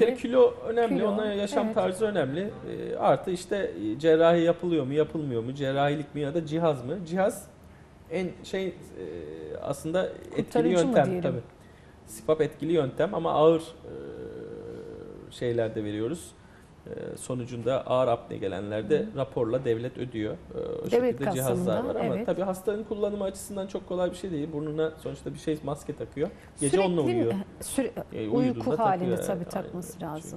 Bir kere kilo önemli, Kilo, ona yaşam evet. tarzı önemli. Artı işte cerrahi yapılıyor mu, yapılmıyor mu, cerrahilik mi ya da cihaz mı? Cihaz en aslında etkili Kurtarıcı mı yöntem diyelim? tabii. CPAP etkili yöntem ama ağır şeylerde veriyoruz. Sonucunda ağır apne gelenlerde raporla devlet ödüyor. O Devlet şekilde cihazlar kapsamında, var ama evet. tabii hastanın kullanımı açısından çok kolay bir şey değil. Burnuna sonuçta bir maske takıyor. Gece Sürekli onunla uyuyor. uyku Uyuduğunda takıyor, halinde evet, tabii aynen takması öyle. lazım.